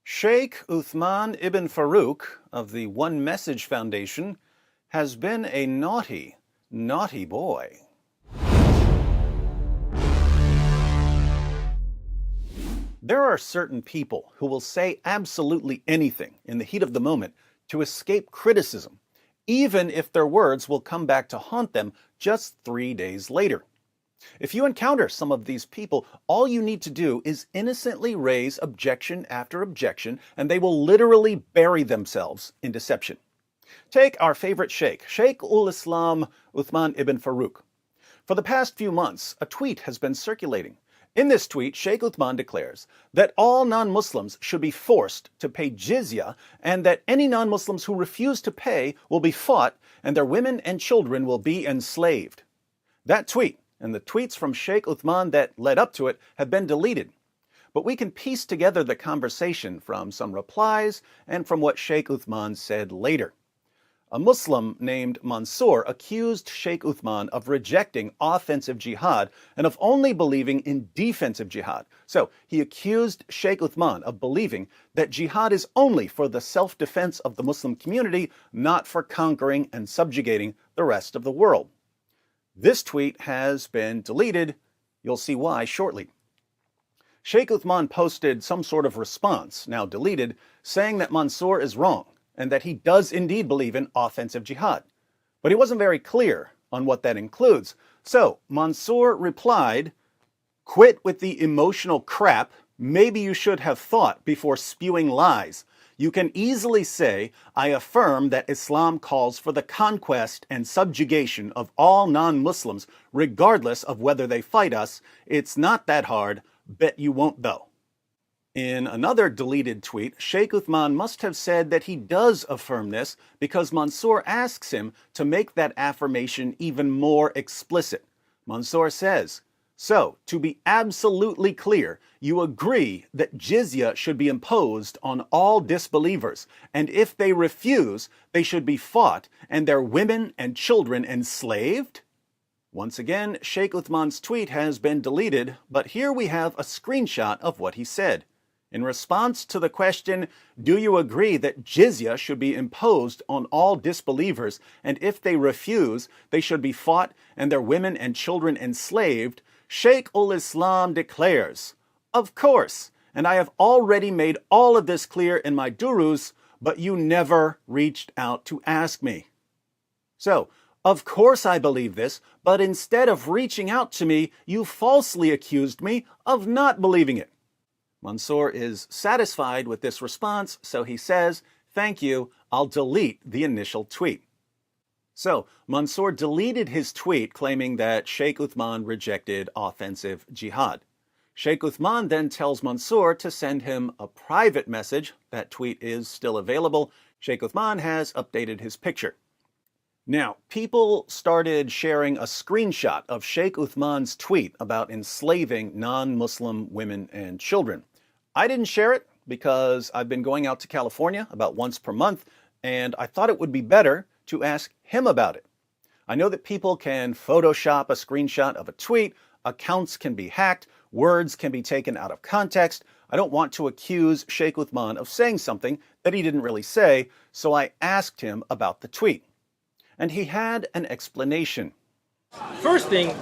Shaykh Uthman ibn Farouk of the One Message Foundation has been a naughty, naughty boy. There are certain people who will say absolutely anything in the heat of the moment to escape criticism, even if their words will come back to haunt them just 3 days later. If you encounter some of these people, all you need to do is innocently raise objection after objection, and they will literally bury themselves in deception. Take our favorite sheikh, Shaykh-ul-Islam Uthman ibn Farouk. For the past few months, a tweet has been circulating. In this tweet, Shaykh Uthman declares that all non-Muslims should be forced to pay jizya, and that any non-Muslims who refuse to pay will be fought, and their women and children will be enslaved. That tweet, and the tweets from Shaykh Uthman that led up to it, have been deleted. But we can piece together the conversation from some replies and from what Shaykh Uthman said later. A Muslim named Mansour accused Shaykh Uthman of rejecting offensive jihad and of only believing in defensive jihad. So he accused Shaykh Uthman of believing that jihad is only for the self-defense of the Muslim community, not for conquering and subjugating the rest of the world. This tweet has been deleted. You'll see why shortly. Shaykh Uthman posted some sort of response, now deleted, saying that Mansour is wrong and that he does indeed believe in offensive jihad. But he wasn't very clear on what that includes. So Mansour replied, "Quit with the emotional crap. Maybe you should have thought before spewing lies. You can easily say, I affirm that Islam calls for the conquest and subjugation of all non-Muslims, regardless of whether they fight us. It's not that hard. Bet you won't though." In another deleted tweet, Shaykh Uthman must have said that he does affirm this because Mansour asks him to make that affirmation even more explicit. Mansour says, "So, to be absolutely clear, you agree that jizya should be imposed on all disbelievers, and if they refuse, they should be fought and their women and children enslaved?" Once again, Shaykh Uthman's tweet has been deleted, but here we have a screenshot of what he said. In response to the question, "Do you agree that jizya should be imposed on all disbelievers, and if they refuse, they should be fought and their women and children enslaved?" Shaykh-ul-Islam declares, "Of course, and I have already made all of this clear in my durus, but you never reached out to ask me." So, of course I believe this, but instead of reaching out to me, you falsely accused me of not believing it. Mansour is satisfied with this response, so he says, "Thank you, I'll delete the initial tweet." So, Mansour deleted his tweet claiming that Shaykh Uthman rejected offensive jihad. Shaykh Uthman then tells Mansour to send him a private message. That tweet is still available. Shaykh Uthman has updated his picture. Now, people started sharing a screenshot of Shaykh Uthman's tweet about enslaving non-Muslim women and children. I didn't share it because I've been going out to California about once per month, and I thought it would be better to ask him about it. I know that people can Photoshop a screenshot of a tweet, accounts can be hacked, words can be taken out of context. I don't want to accuse Shaykh Uthman of saying something that he didn't really say, so I asked him about the tweet. And he had an explanation. First thing,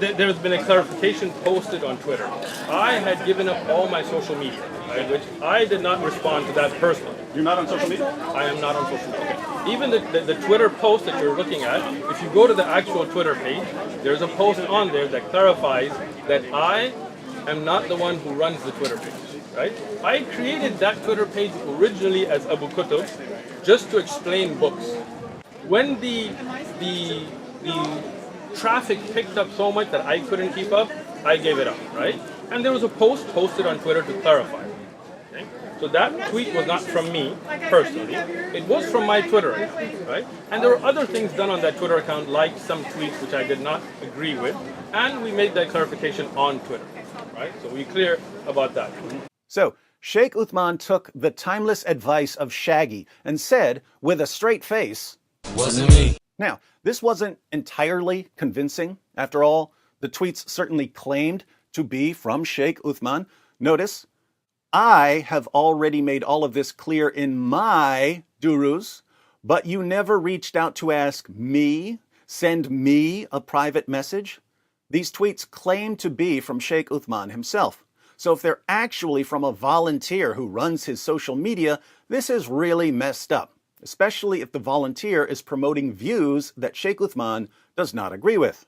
there's been a clarification posted on Twitter. I had given up all my social media, right, which I did not respond to that personally. You're not on social media? I am not on social media. Okay. Even the Twitter post that you're looking at, if you go to the actual Twitter page, there's a post on there that clarifies that I am not the one who runs the Twitter page, right? I created that Twitter page originally as Abu Kutub just to explain books. When the traffic picked up so much that I couldn't keep up, I gave it up, right? And there was a post posted on Twitter to clarify. Okay? So that tweet was not from me personally. It was from my Twitter account, right? And there were other things done on that Twitter account, like some tweets which I did not agree with, and we made that clarification on Twitter, right? So we're clear about that. So, Shaykh Uthman took the timeless advice of Shaggy and said, with a straight face, "Wasn't me." Now, this wasn't entirely convincing. After all, the tweets certainly claimed to be from Shaykh Uthman. Notice, I have already made all of this clear in my durus, but you never reached out to ask me, send me a private message. These tweets claim to be from Shaykh Uthman himself. So if they're actually from a volunteer who runs his social media, this is really messed up, especially if the volunteer is promoting views that Shaykh Uthman does not agree with.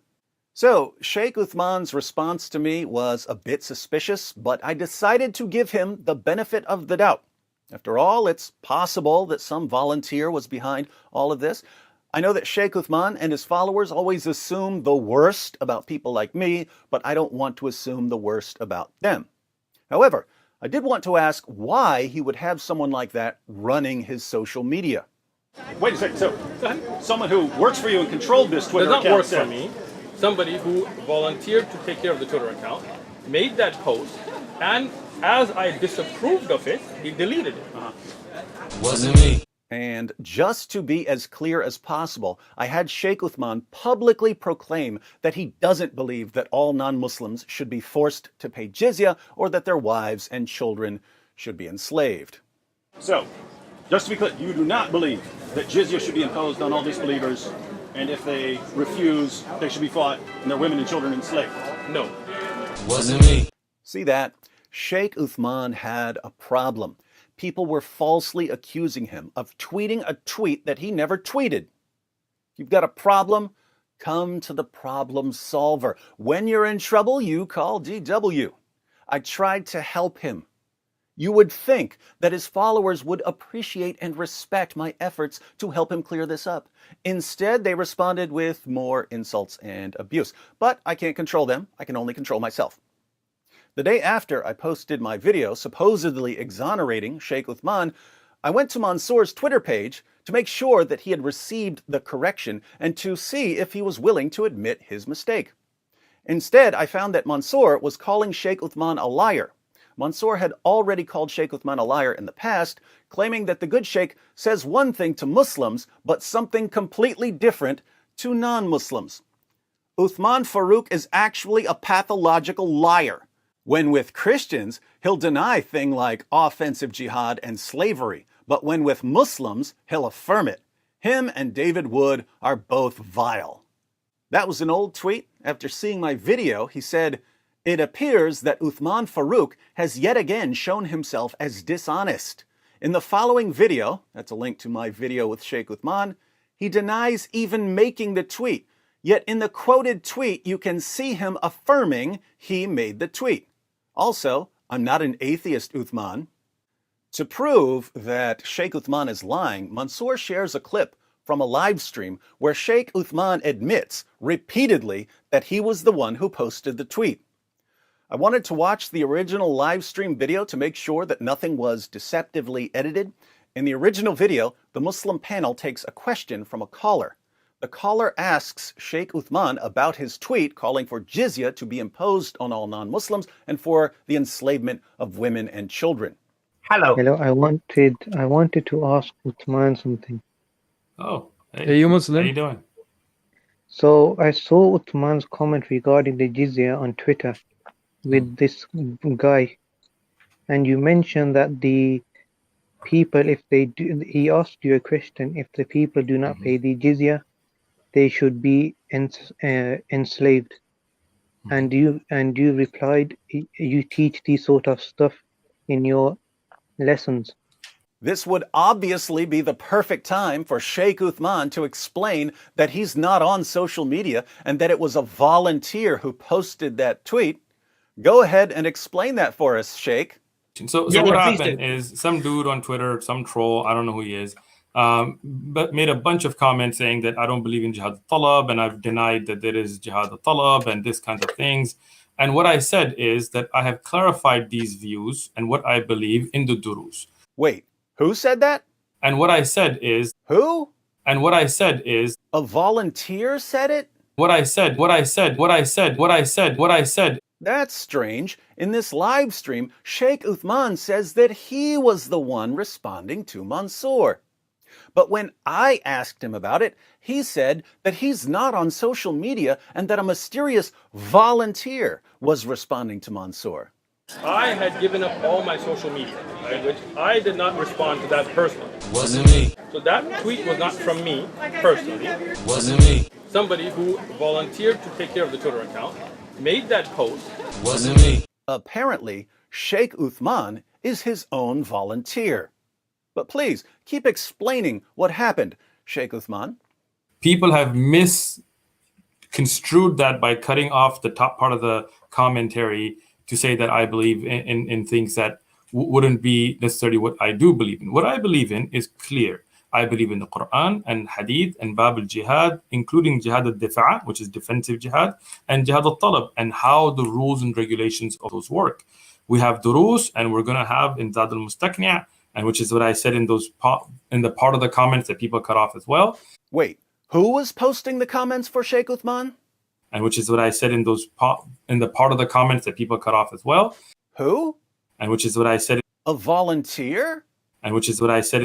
So, Shaykh Uthman's response to me was a bit suspicious, but I decided to give him the benefit of the doubt. After all, it's possible that some volunteer was behind all of this. I know that Shaykh Uthman and his followers always assume the worst about people like me, but I don't want to assume the worst about them. However, I did want to ask why he would have someone like that running his social media. Wait a second. So, someone who works for you and controlled this Twitter Does not account work for me. Somebody who volunteered to take care of the Twitter account made that post, and as I disapproved of it, he deleted it. Wasn't me. And just to be as clear as possible, I had Shaykh Uthman publicly proclaim that he doesn't believe that all non-Muslims should be forced to pay jizya or that their wives and children should be enslaved. So, just to be clear, you do not believe that jizya should be imposed on all disbelievers, and if they refuse, they should be fought and their women and children enslaved? No. Wasn't me. See that? Shaykh Uthman had a problem. People were falsely accusing him of tweeting a tweet that he never tweeted. You've got a problem? Come to the problem solver. When you're in trouble, you call DW. I tried to help him. You would think that his followers would appreciate and respect my efforts to help him clear this up. Instead, they responded with more insults and abuse. But I can't control them. I can only control myself. The day after I posted my video supposedly exonerating Shaykh Uthman, I went to Mansour's Twitter page to make sure that he had received the correction and to see if he was willing to admit his mistake. Instead, I found that Mansour was calling Shaykh Uthman a liar. Mansour had already called Shaykh Uthman a liar in the past, claiming that the good Shaykh says one thing to Muslims, but something completely different to non-Muslims. Uthman Farooq is actually a pathological liar. When with Christians, he'll deny things like offensive jihad and slavery, but when with Muslims, he'll affirm it. Him and David Wood are both vile. That was an old tweet. After seeing my video, he said, "It appears that Uthman Farooq has yet again shown himself as dishonest. In the following video," that's a link to my video with Shaykh Uthman, "he denies even making the tweet. Yet in the quoted tweet, you can see him affirming he made the tweet. Also, I'm not an atheist, Uthman." To prove that Shaykh Uthman is lying, Mansour shares a clip from a live stream where Shaykh Uthman admits repeatedly that he was the one who posted the tweet. I wanted to watch the original live stream video to make sure that nothing was deceptively edited. In the original video, the Muslim panel takes a question from a caller. The caller asks Shaykh Uthman about his tweet calling for jizya to be imposed on all non-Muslims and for the enslavement of women and children. Hello. Hello, I wanted to ask Uthman something. Oh, Hey, you how Muslim? you doing? So I saw Uthman's comment regarding the jizya on Twitter with this guy, and you mentioned that the people, if they do, he asked you a question, if the people do not pay the jizya, they should be enslaved. And you replied, you teach these sort of stuff in your lessons. This would obviously be the perfect time for Shaykh Uthman to explain that he's not on social media and that it was a volunteer who posted that tweet. Go ahead and explain that for us, Shaykh. So Yeah, what please happened do. is some dude on Twitter, some troll, I don't know who he is, but made a bunch of comments saying that I don't believe in jihad al-talab and I've denied that there is jihad al-talab and this kind of things. And what I said is that I have clarified these views and what I believe in the durus. Wait, who said that? And what I said is, Who? and what I said is, A volunteer said it? what I said. That's strange. In this live stream, Shaykh Uthman says that he was the one responding to Mansour. But when I asked him about it, he said that he's not on social media and that a mysterious volunteer was responding to Mansour. I had given up all my social media, right, which I did not respond to that personally. Wasn't me. So that tweet was not from me personally. Wasn't me. Somebody who volunteered to take care of the Twitter account made that post. Wasn't me. Apparently, Sheikh Uthman is his own volunteer. But please, keep explaining what happened, Sheikh Uthman. People have misconstrued that by cutting off the top part of the commentary to say that I believe in things that wouldn't be necessarily what I do believe in. What I believe in is clear. I believe in the Quran and Hadith and Bab al-Jihad, including Jihad al-Difa', which is defensive jihad, and Jihad al-Talab, and how the rules and regulations of those work. We have durus, and we're going to have in Zad al-Mustaqni', and which is what I said in the part of the comments that people cut off as well. Wait, who was posting the comments for Sheikh Uthman? And which is what I said in the part of the comments that people cut off as well. Who? And which is what I said. A volunteer? And which is what I said.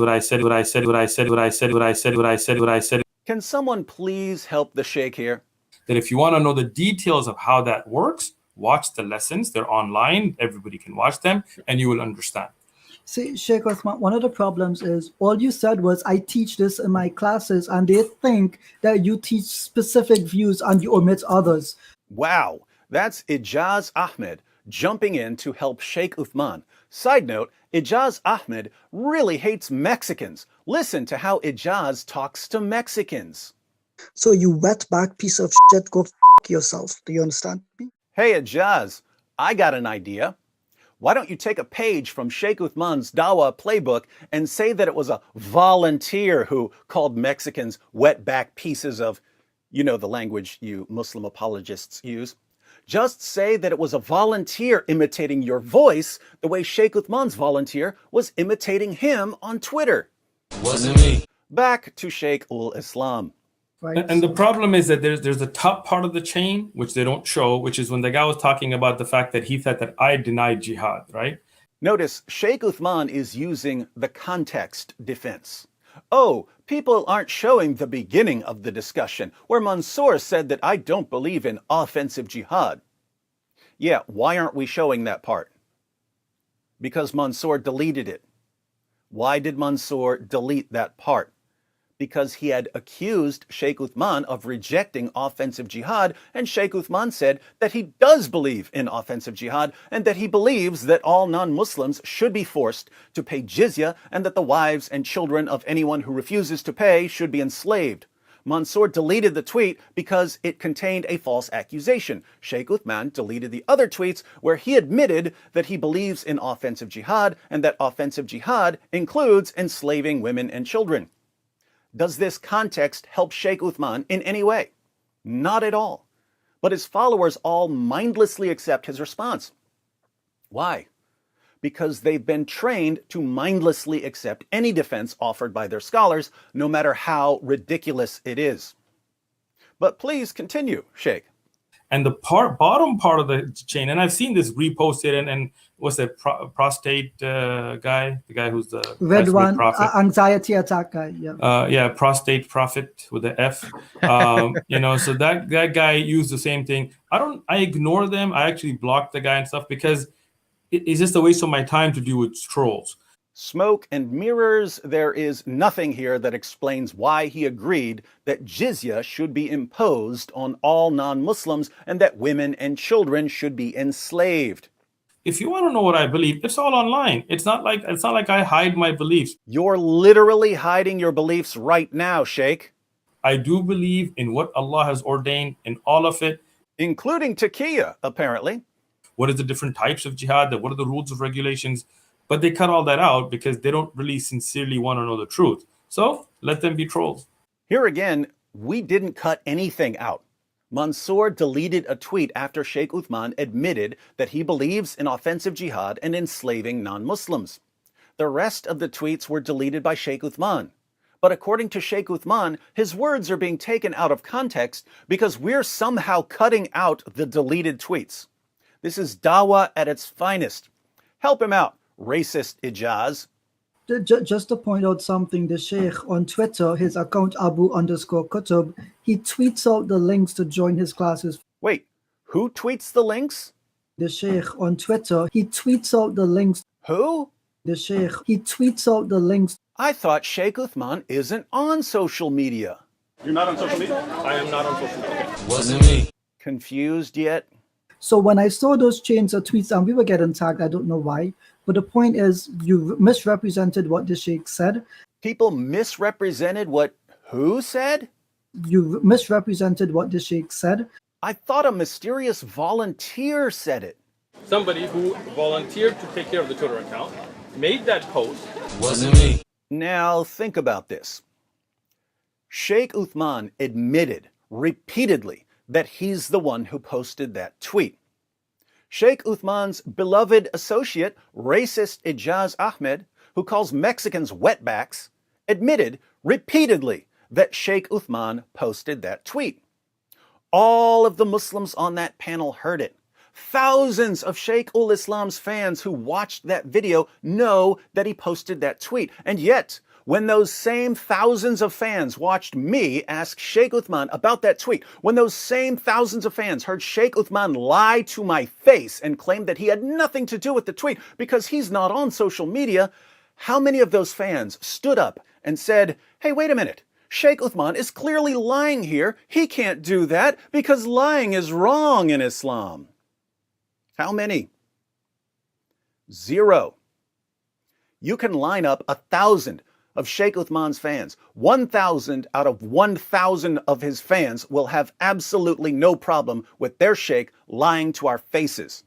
Can someone please help the Sheikh here? That if you want to know the details of how that works, watch the lessons. They're online. Everybody can watch them, and you will understand. See, Sheikh Uthman, one of the problems is all you said was, I teach this in my classes, and they think that you teach specific views and you omit others. Wow, that's Ijaz Ahmed jumping in to help Sheikh Uthman. Side note, Ijaz Ahmed really hates Mexicans. Listen to how Ijaz talks to Mexicans. So you wetback piece of shit, go f yourself. Do you understand me? Hey Ijaz, I got an idea. Why don't you take a page from Sheikh Uthman's Dawah playbook and say that it was a volunteer who called Mexicans wetback pieces of, you know, the language you Muslim apologists use. Just say that it was a volunteer imitating your voice the way Sheikh Uthman's volunteer was imitating him on Twitter. Wasn't me. Back to Sheikh ul-Islam. Right? And the problem is that there's the top part of the chain, which they don't show, which is when the guy was talking about the fact that he thought that I denied jihad, right? Notice Sheikh Uthman is using the context defense. Oh, people aren't showing the beginning of the discussion where Mansour said that I don't believe in offensive jihad. Yeah, why aren't we showing that part? Because Mansour deleted it. Why did Mansour delete that part? Because he had accused Sheikh Uthman of rejecting offensive jihad, and Sheikh Uthman said that he does believe in offensive jihad and that he believes that all non-Muslims should be forced to pay jizya and that the wives and children of anyone who refuses to pay should be enslaved. Mansour deleted the tweet because it contained a false accusation. Sheikh Uthman deleted the other tweets where he admitted that he believes in offensive jihad and that offensive jihad includes enslaving women and children. Does this context help Sheikh Uthman in any way? Not at all. But his followers all mindlessly accept his response. Why? Because they've been trained to mindlessly accept any defense offered by their scholars, no matter how ridiculous it is. But please continue, Sheikh. And the bottom part of the chain, and I've seen this reposted, and what's that prostate guy, the guy who's the Red one, prophet. anxiety attack guy. Yeah. Prostate prophet with the F. So that guy used the same thing. I ignore them. I actually block the guy and stuff because it's just a waste of my time to deal with trolls. Smoke and mirrors, there is nothing here that explains why he agreed that jizya should be imposed on all non-Muslims and that women and children should be enslaved. If you want to know what I believe, it's all online. It's not like I hide my beliefs. You're literally hiding your beliefs right now, Sheikh. I do believe in what Allah has ordained in all of it. Including taqiyya, apparently. What is the different types of jihad? What are the rules of regulations? But they cut all that out because they don't really sincerely want to know the truth. So let them be trolls. Here again, we didn't cut anything out. Mansour deleted a tweet after Sheikh Uthman admitted that he believes in offensive jihad and enslaving non-Muslims. The rest of the tweets were deleted by Sheikh Uthman. But according to Sheikh Uthman, his words are being taken out of context because we're somehow cutting out the deleted tweets. This is dawah at its finest. Help him out, racist Ijaz. Just to point out something, the Shaykh on Twitter, his account Abu_Kutub, he tweets out the links to join his classes. Wait, who tweets the links? The Shaykh on Twitter, he tweets out the links. Who? The Shaykh, he tweets out the links. I thought Shaykh Uthman isn't on social media. You're not on social media? I am not on social media. Wasn't me. Confused yet? So when I saw those chains of tweets, and we were getting tagged, I don't know why, but the point is you misrepresented what the Shaykh said. People misrepresented what who said? You misrepresented what the Shaykh said. I thought a mysterious volunteer said it. Somebody who volunteered to take care of the Twitter account made that post. Wasn't me. Now think about this. Shaykh Uthman admitted repeatedly that he's the one who posted that tweet. Shaykh Uthman's beloved associate, racist Ijaz Ahmed, who calls Mexicans wetbacks, admitted repeatedly that Shaykh Uthman posted that tweet. All of the Muslims on that panel heard it. Thousands of Shaykh ul Islam's fans who watched that video know that he posted that tweet. And yet, when those same thousands of fans watched me ask Shaykh Uthman about that tweet, when those same thousands of fans heard Shaykh Uthman lie to my face and claim that he had nothing to do with the tweet because he's not on social media, how many of those fans stood up and said, hey, wait a minute, Shaykh Uthman is clearly lying here. He can't do that because lying is wrong in Islam. How many? 0. You can line up 1,000 of Shaykh Uthman's fans. 1,000 out of 1,000 of his fans will have absolutely no problem with their Shaykh lying to our faces.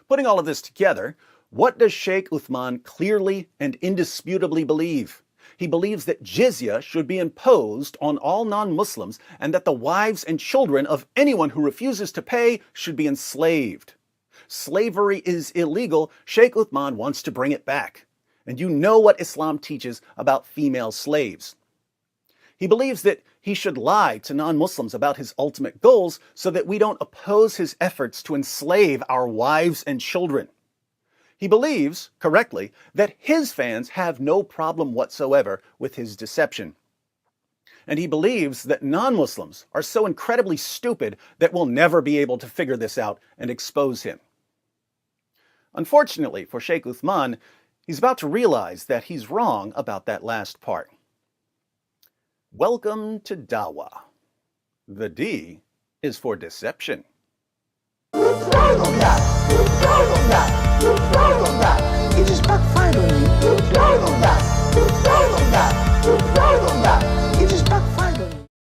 Putting all of this together, what does Shaykh Uthman clearly and indisputably believe? He believes that jizya should be imposed on all non-Muslims and that the wives and children of anyone who refuses to pay should be enslaved. Slavery is illegal. Shaykh Uthman wants to bring it back. And you know what Islam teaches about female slaves. He believes that he should lie to non-Muslims about his ultimate goals so that we don't oppose his efforts to enslave our wives and children. He believes, correctly, that his fans have no problem whatsoever with his deception. And he believes that non-Muslims are so incredibly stupid that we'll never be able to figure this out and expose him. Unfortunately for Shaykh Uthman, he's about to realize that he's wrong about that last part. Welcome to Dawah. The D is for deception. It just backfired on me.